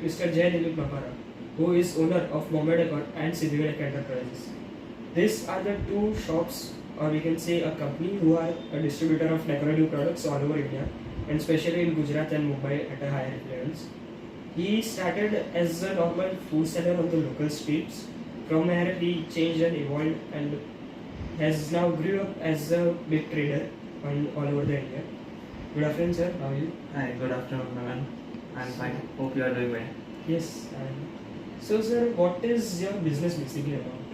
Mr. Manan Mapara, who is owner of Bombay Decor and Siddhivinak Enterprises. These are the two shops, or we can say a company, who are a distributor of decorative products all over India, and especially in Gujarat and Mumbai at a higher levels. He started as a normal food seller on the local streets. From there, he changed and evolved and has now grew up as a big trader all over the India. Good afternoon, sir. How are you? Hi, good afternoon, Manan. I'm fine. Hope you are doing well. Yes. So, sir, what is your business basically about?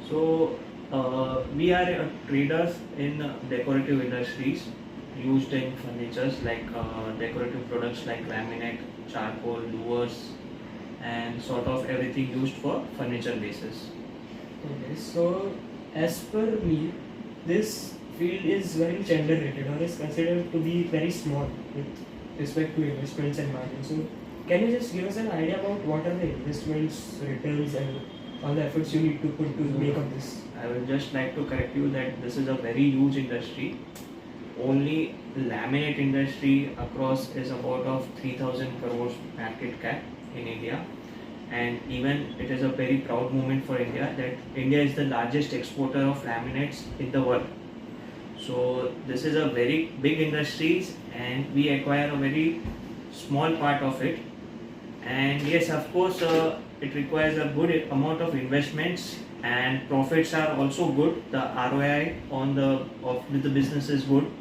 So, we are traders in decorative industries used in furnitures like decorative products like laminate, charcoal, louvers, and sort of everything used for furniture basis. Okay. So, as per me, this field is very gender rated or is considered to be very small with respect to investments and margins. So, can you just give us an idea about what are the investments, returns, and all the efforts you need to put to make up this? I would just like to correct you that this is a very huge industry. Only laminate industry across is about of 3000 crores market cap in India, and even it is a very proud moment for India that India is the largest exporter of laminates in the world. So this is a very big industry and we acquire a very small part of it. And yes, of course, it requires a good amount of investments and profits are also good. The ROI on the business is good,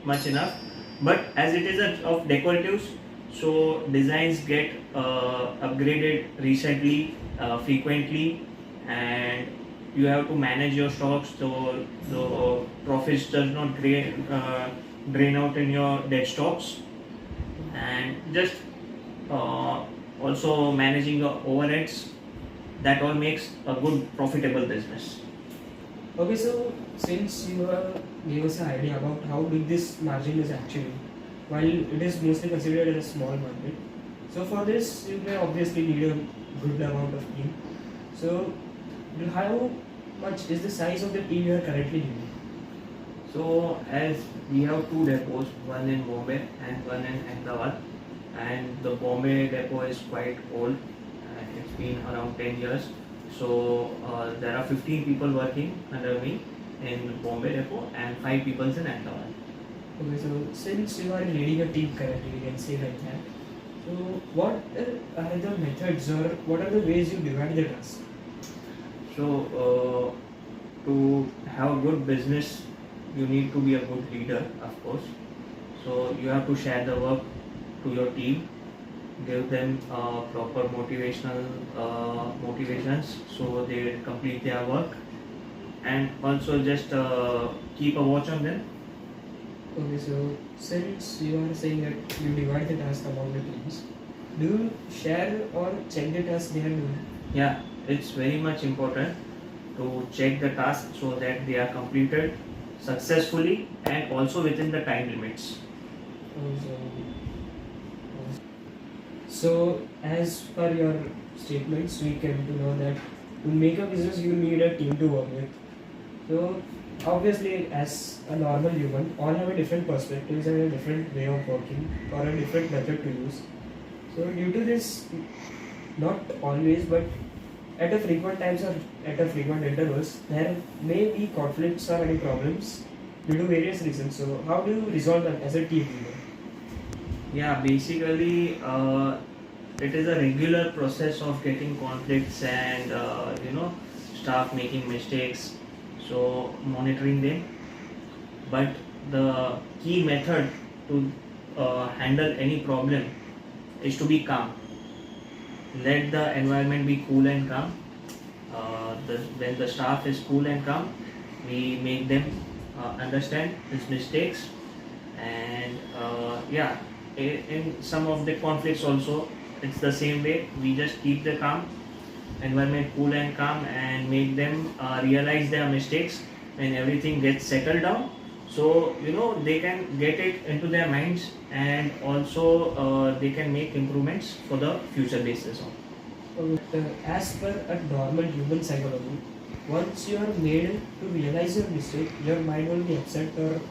much enough. But as it is of decoratives, so designs get upgraded recently, frequently, and you have to manage your stocks so the profits does not drain out in your dead stocks, and just also managing your overheads, that all makes a good profitable business. Okay, so since you gave us an idea about how big this margin is actually, while it is mostly considered as a small market, so for this you may obviously need a good amount of team. So, how much is the size of the team you are currently using? So as we have two depots, one in Bombay and one in Ahmedabad, and the Bombay depot is quite old, it's been around 10 years. So there are 15 people working under me in Bombay depot and 5 people in Ahmedabad. Okay, so since you are leading a team currently, we can say like that. So, what are the methods or what are the ways you divide the task? So to have a good business, you need to be a good leader, of course. So you have to share the work to your team, give them proper motivations so they complete their work, and also just keep a watch on them. Okay, so since you are saying that you divide the task among the teams, do you share or check the task they are doing? Yeah, it's very much important to check the task so that they are completed successfully and also within the time limits. So, as per your statements, we came to know that to make a business, you need a team to work with. So, obviously, as a normal human, all have a different perspectives and a different way of working or a different method to use. So, due to this, not always, but at a frequent times or at a frequent intervals, there may be conflicts or any problems due to various reasons. So, how do you resolve them as a team leader? Yeah, basically, it is a regular process of getting conflicts and staff making mistakes. So monitoring them, but the key method to handle any problem is to be calm. Let the environment be cool and calm. When the staff is cool and calm, we make them understand his mistakes, and yeah, in some of the conflicts also it's the same way. We just keep the calm environment cool and calm and make them realize their mistakes when everything gets settled down, so they can get it into their minds, and also they can make improvements for the future basis on. As per a normal human psychology, once you are made to realize your mistake, your mind will be upset or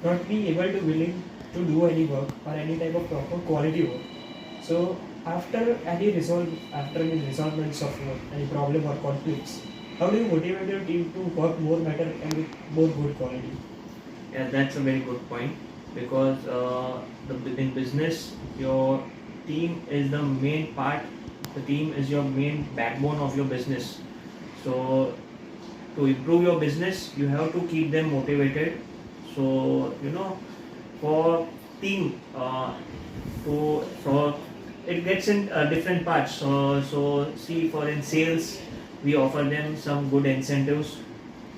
not be able to willing to do any work or any type of proper quality work. So After any resolvements of any problem or conflicts, how do you motivate your team to work more better and with more good quality? Yeah, that's a very good point because in business, your team is the main part. The team is your main backbone of your business. So to improve your business, you have to keep them motivated. So for team so it gets in different parts. So see, for in sales, we offer them some good incentives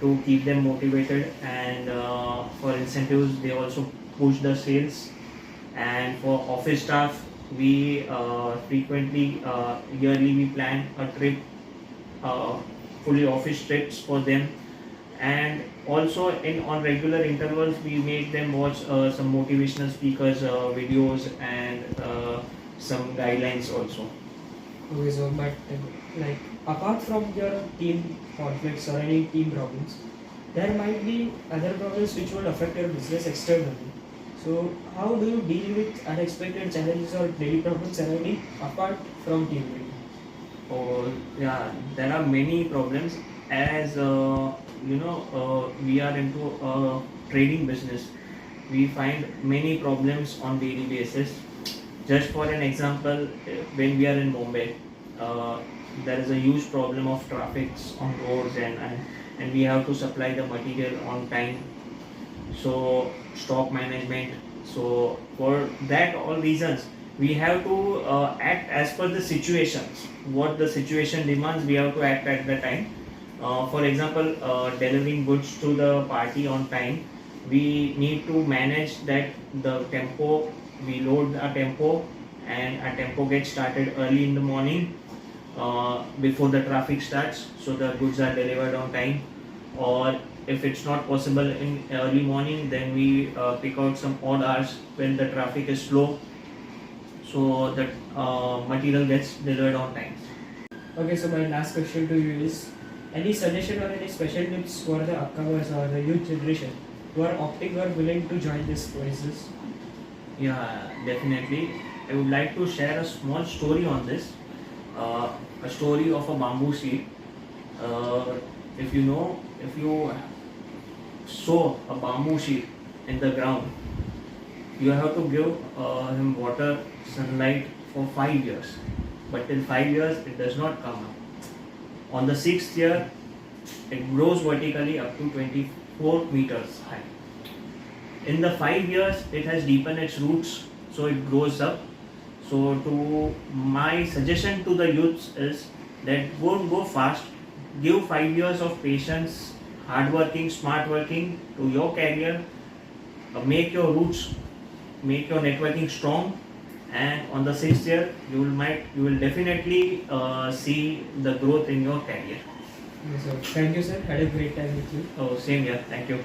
to keep them motivated, and for incentives they also push the sales. And for office staff, we frequently yearly we plan a trip, uh, fully office trips for them. And also in on regular intervals we make them watch some motivational speakers videos, and some guidelines also. Okay, so but like apart from your team conflicts or any team problems, there might be other problems which will affect your business externally. So how do you deal with unexpected challenges or daily problems arising apart from team building? Oh, yeah, there are many problems as we are into a trading business. We find many problems on daily basis. Just for an example, when we are in Bombay, uh, there is a huge problem of traffics on roads, and we have to supply the material on time. So stock management. So for that all reasons, we have to act as per the situations. What the situation demands, we have to act at the time. For example, delivering goods to the party on time, we need to manage that the tempo. We load a tempo, and a tempo gets started early in the morning, before the traffic starts, so the goods are delivered on time. Or if it's not possible in early morning, then we pick out some odd hours when the traffic is slow, so that material gets delivered on time. Okay, so my last question to you is any suggestion or any special tips for the upcomers or the youth generation who are opting or willing to join this courses? Yeah, definitely. I would like to share a small story on this. A story of a bamboo seed. Uh, if you sow a bamboo seed in the ground, you have to give him water, sunlight for 5 years. But till 5 years, it does not come up. On the sixth year, it grows vertically up to 24 meters high. In the 5 years, it has deepened its roots, so it grows up. So, to my suggestion to the youths is that don't go fast. Give 5 years of patience, hard working, smart working to your career. Make your roots, make your networking strong, and on the sixth year, you will definitely see the growth in your career. Yes, sir. Thank you, sir. Had a great time with you. Oh, same here. Thank you.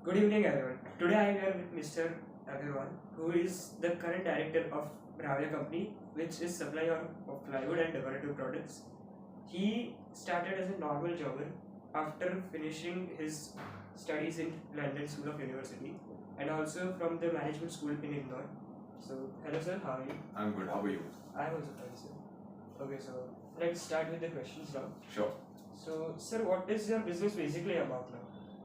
Good evening, everyone. Today I am here with Mr. Agarwal, who is the current director of Bravia Company, which is supplier of plywood and decorative products. He started as a normal jobber after finishing his studies in London School of University and also from the management school in Indore. So, hello sir, how are you? I'm good. How are you? I am also fine, sir. Okay, so let's start with the questions now. Sure. So, sir, what is your business basically about now?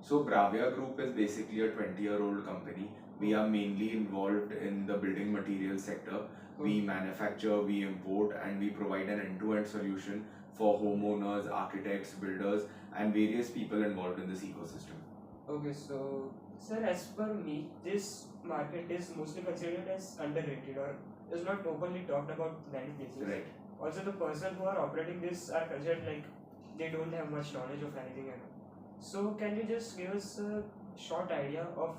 So Bravia Group is basically a 20-year-old company. We are mainly involved in the building material sector. We manufacture, we import, and we provide an end-to-end solution for homeowners, architects, builders, and various people involved in this ecosystem. Okay, so sir, as per me, this market is mostly considered as underrated or is not openly talked about many places. Right. Also, the person who are operating this are considered like they don't have much knowledge of anything and all. So, can you just give us a short idea of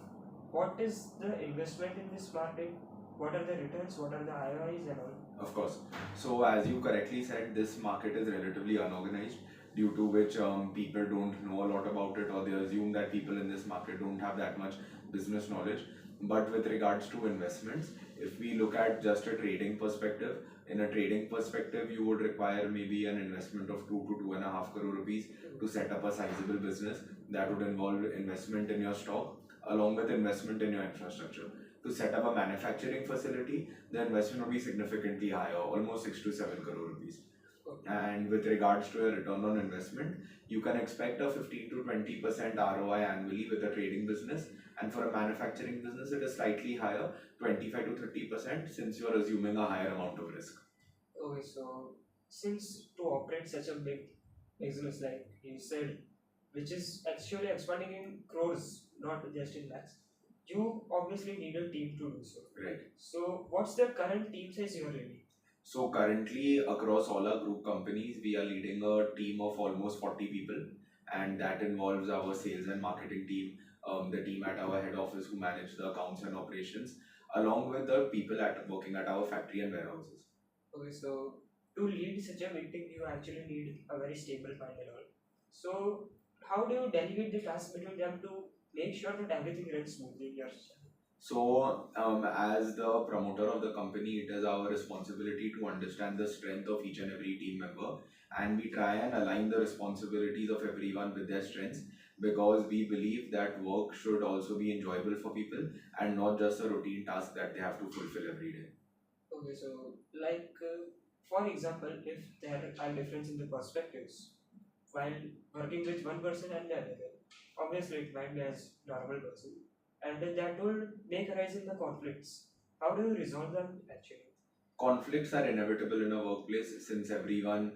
what is the investment in this market? What are the returns? What are the IOIs and all? Of course. So, as you correctly said, this market is relatively unorganized, due to which people don't know a lot about it, or they assume that people in this market don't have that much business knowledge. But with regards to investments, if we look at just a trading perspective, in a trading perspective, you would require maybe an investment of 2 to 2.5 crore rupees to set up a sizable business. That would involve investment in your stock along with investment in your infrastructure. To set up a manufacturing facility, the investment would be significantly higher, almost 6 to 7 crore rupees. And with regards to a return on investment, you can expect a 15 to 20% ROI annually with a trading business. And for a manufacturing business, it is slightly higher, 25 to 30%, since you are assuming a higher amount of risk. Okay, so since to operate such a big business like you said, which is actually expanding in crores, not just in lakhs, you obviously need a team to do so. Right. So what's the current team size you're leading? So currently across all our group companies, we are leading a team of almost 40 people, and that involves our sales and marketing team, the team at our head office who manage the accounts and operations, along with the people at working at our factory and warehouses. Okay, so to lead such a big team, you actually need a very stable mind and all. So how do you delegate the task between them to make sure that everything runs smoothly in your system? So, as the promoter of the company, it is our responsibility to understand the strength of each and every team member, and we try and align the responsibilities of everyone with their strengths, because we believe that work should also be enjoyable for people and not just a routine task that they have to fulfill every day. Okay, so for example, if there are difference in the perspectives while working with one person and the other, obviously it might be as normal person, and then that will make arise in the conflicts. How do you resolve them actually? Conflicts are inevitable in a workplace, since everyone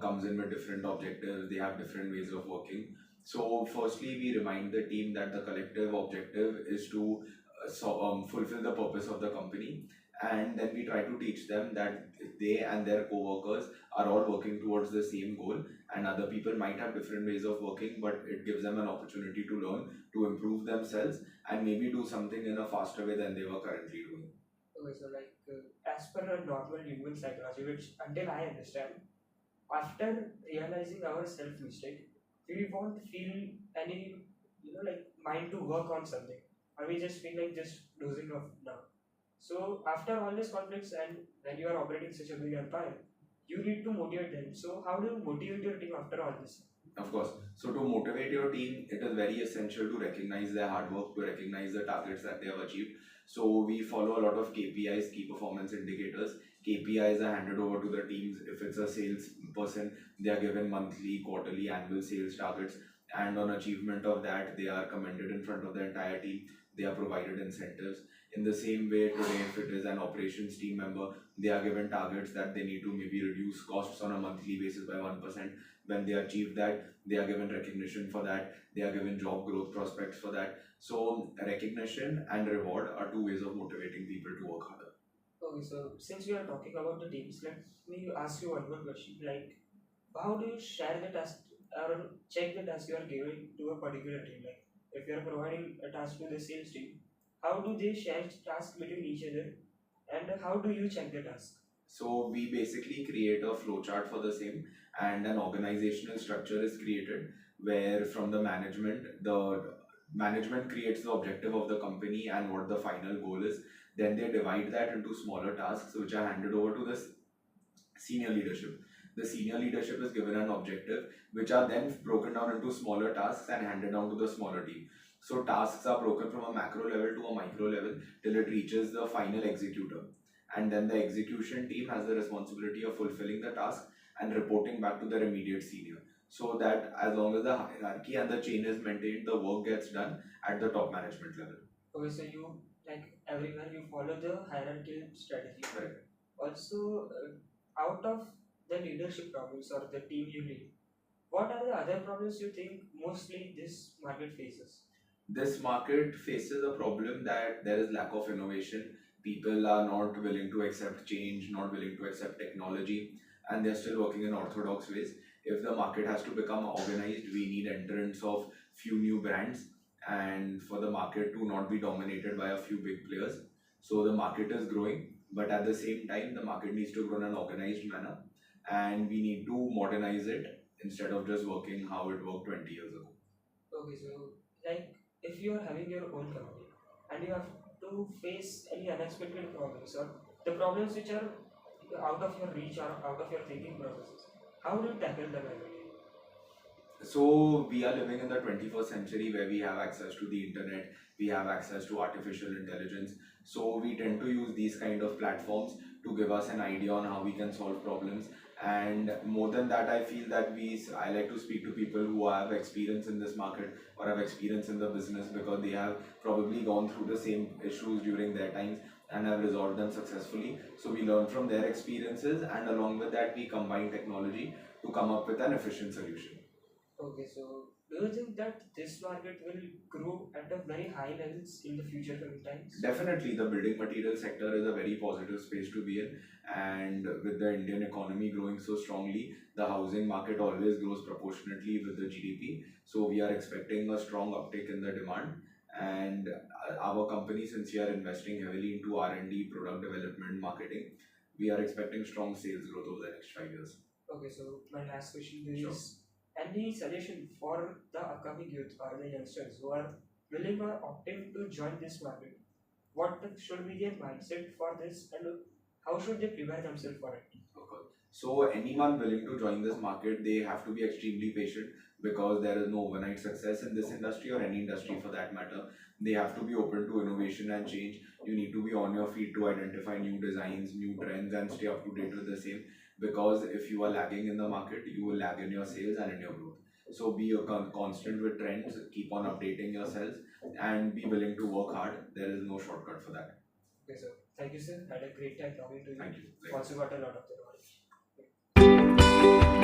comes in with different objectives, they have different ways of working. So, firstly, we remind the team that the collective objective is to fulfill the purpose of the company, and then we try to teach them that they and their co-workers are all working towards the same goal, and other people might have different ways of working, but it gives them an opportunity to learn, to improve themselves, and maybe do something in a faster way than they were currently doing. Okay, so as per a normal human psychology, which until I understand, after realizing our self mistake, we won't feel any, mind to work on something, or we just feel like just dozing off now. So after all these conflicts, and when you are operating such a big empire, you need to motivate them. So how do you motivate your team after all this? Of course. So to motivate your team, it is very essential to recognize their hard work, to recognize the targets that they have achieved. So we follow a lot of KPIs, key performance indicators. KPIs are handed over to the teams. If it's a sales person, they are given monthly, quarterly, annual sales targets. And on achievement of that, they are commended in front of the entire team. They are provided incentives. In the same way, today, if it is an operations team member, they are given targets that they need to maybe reduce costs on a monthly basis by 1%. When they achieve that, they are given recognition for that. They are given job growth prospects for that. So, recognition and reward are two ways of motivating people to work harder. Okay, so since we are talking about the teams, let me ask you one more question. How do you share the task or check the task you are giving to a particular team? Like, if you are providing a task to the sales team, how do they share tasks between each other, and how do you check the task? So we basically create a flowchart for the same, and an organizational structure is created where from the management creates the objective of the company and what the final goal is. Then they divide that into smaller tasks which are handed over to the senior leadership. The senior leadership is given an objective, which are then broken down into smaller tasks and handed down to the smaller team. So tasks are broken from a macro level to a micro level till it reaches the final executor. And then the execution team has the responsibility of fulfilling the task and reporting back to their immediate senior. So that as long as the hierarchy and the chain is maintained, the work gets done at the top management level. Okay, so you like everywhere you follow the hierarchy strategy. Right. Also, out of the leadership problems or the team you lead, what are the other problems you think mostly this market faces? This market faces a problem that there is lack of innovation. People are not willing to accept change, not willing to accept technology, and they're still working in orthodox ways. If the market has to become organized, we need entrance of few new brands, and for the market to not be dominated by a few big players. So the market is growing, but at the same time, the market needs to grow in an organized manner, and we need to modernize it instead of just working how it worked 20 years ago. Okay, so like if you are having your own company and you have to face any unexpected problems or the problems which are out of your reach or out of your thinking processes, how do you tackle them every day? So we are living in the 21st century where we have access to the internet, we have access to artificial intelligence. So we tend to use these kind of platforms to give us an idea on how we can solve problems. And more than that, I feel that I like to speak to people who have experience in this market or have experience in the business, because they have probably gone through the same issues during their times and have resolved them successfully. So we learn from their experiences, and along with that, we combine technology to come up with an efficient solution. Okay, so do you think that this market will grow at a very high levels in the future coming times? Definitely, the building material sector is a very positive space to be in, and with the Indian economy growing so strongly, the housing market always grows proportionately with the GDP. So we are expecting a strong uptick in the demand, and our company, since we are investing heavily into R&D, product development, marketing, we are expecting strong sales growth over the next 5 years. Okay, so my last question Sure. is any suggestion for the upcoming youth or the youngsters who are willing or opting to join this market? What should be their mindset for this and how should they prepare themselves for it? Okay. So anyone willing to join this market, they have to be extremely patient, because there is no overnight success in this industry or any industry for that matter. They have to be open to innovation and change. You need to be on your feet to identify new designs, new trends, and stay up to date with the same. Because if you are lagging in the market, you will lag in your sales and in your growth. So be constant with trends, keep on updating yourselves, and be willing to work hard. There is no shortcut for that. Okay, so thank you, sir. Had a great time talking to you. Thank you. Also got a lot of the knowledge.